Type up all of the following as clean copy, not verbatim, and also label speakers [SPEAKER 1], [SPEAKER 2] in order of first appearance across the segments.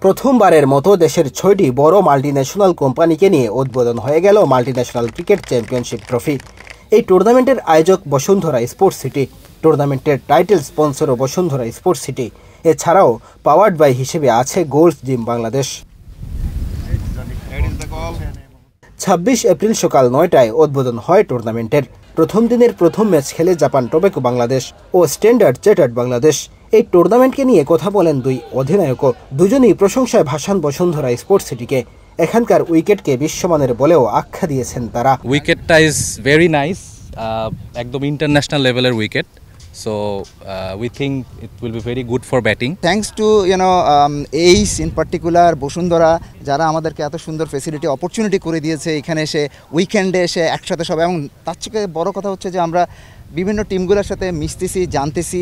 [SPEAKER 1] প্রথমবারের মতো দেশের ৬টি বড় মাল্টিন্যাশনাল কোম্পানিকে নিয়ে উদ্বোধন হয়ে গেল মাল্টিন্যাশনাল ক্রিকেট চ্যাম্পিয়নশিপ ট্রফি। এই টুর্নামেন্টের আয়োজক বসুন্ধরা স্পোর্টস সিটি, টুর্নামেন্টের টাইটেল স্পন্সরও বসুন্ধরা স্পোর্টস সিটি। এছাড়াও পাওয়ার্ড বাই হিসেবে আছে গোল্ডস জিম বাংলাদেশ। ২৬ এপ্রিল সকাল ৯টায় উদ্বোধন হয় টুর্নামেন্টের। প্রথম দিনের প্রথম ম্যাচ খেলে জাপান টোব্যাকো বাংলাদেশ ও স্ট্যান্ডার্ড চার্টার্ড বাংলাদেশ। এই টুর্নামেন্টকে নিয়ে কথা বলেন দুই অধিনায়কও। দুজনেই প্রশংসায় ভাসান বসুন্ধরা স্পোর্টস সিটিকে। এখানকার উইকেটকে বিশ্বমানের বলেও আখ্যা দিয়েছেন তারা।
[SPEAKER 2] উইকেটটা ইজ ভেরি নাইস, একদম ইন্টারন্যাশনাল লেভেলের wicket. So we think it will be very good for batting.
[SPEAKER 3] Thanks to ACE in particular, Bashundhara যারা আমাদেরকে এত সুন্দর ফ্যাসিলিটি অপরচুনিটি করে দিয়েছে এখানে এসে উইকেন্ডে এসে একসাথে সব, এবং তার থেকে বড় কথা হচ্ছে যে আমরা বিভিন্ন টিমগুলোর সাথে মিশতেছি, জানতেছি,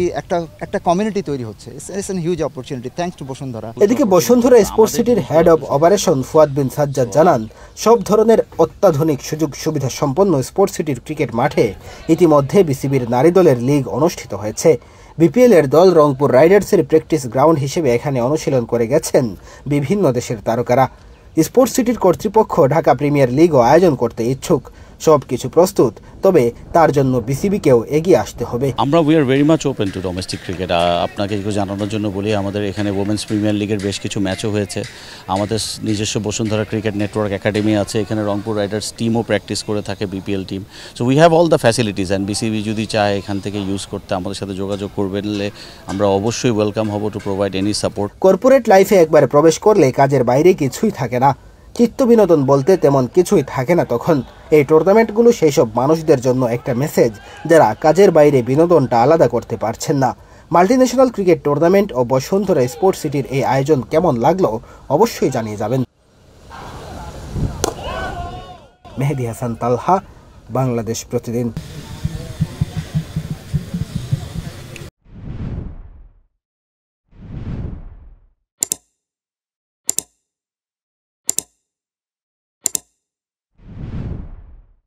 [SPEAKER 3] একটা কমিউনিটি তৈরি হচ্ছে। It's an huge opportunity, thanks to Bashundhara.
[SPEAKER 1] এদিকে বসুন্ধরা স্পোর্টস সিটির হেড অব অপারেশন ফুয়াদ বিন সাজ্জাদ জানান, সব ধরনের অত্যাধুনিক সুযোগ সুবিধা সম্পন্ন স্পোর্টস সিটির ক্রিকেট মাঠে ইতিমধ্যে বিসিবির নারী দলের লিগ অনুষ্ঠিত হয়েছে। বিপিএল এর দল রংপুর রাইডার্সের প্র্যাকটিস গ্রাউন্ড হিসেবে এখানে অনুশীলন করে গেছেন বিভিন্ন দেশের তারকারা। স্পোর্টস সিটির কর্তৃপক্ষ ঢাকা প্রিমিয়ার লিগও আয়োজন করতে ইচ্ছুক। সবকিছু প্রস্তুত, তবে তার জন্য বিসিবিকেও এগিয়ে আসতে হবে।
[SPEAKER 4] আমরা we are very much open to domestic cricket. আপনাকে একটু জানানোর জন্য বলি, আমাদের এখানে ওমেন্স প্রিমিয়ার লিগের বেশ কিছু ম্যাচও হয়েছে। আমাদের নিজস্ব বসুন্ধরা ক্রিকেট নেটওয়ার্ক একাডেমি আছে, এখানে রংপুর রাইডার্স টিমও প্র্যাকটিস করে থাকে, BPL team. So we have all the facilities, and BCB যদি চায় এখান থেকে ইউজ করতে আমাদের সাথে যোগাযোগ করবেন, আমরা অবশ্যই ওয়েলকাম হব to provide any support.
[SPEAKER 1] Corporate লাইফে একবার প্রবেশ করলে কাজের বাইরে কিছুই থাকে না, চিত্ত বিনোদন বলতে তেমন কিছুই থাকে না তখন। এই টুর্নামেন্টগুলো সেই সব মানুষদের জন্য একটা মেসেজ যারা কাজের বাইরে বিনোদনটা আলাদা করতে পারছেন না। মাল্টিন্যাশনাল ক্রিকেট টুর্নামেন্ট ও বসুন্ধরা স্পোর্টস সিটির এই আয়োজন কেমন লাগলো অবশ্যই জানিয়ে যাবেন। মেহেদী হাসান তালহা, বাংলাদেশ প্রতিদিন।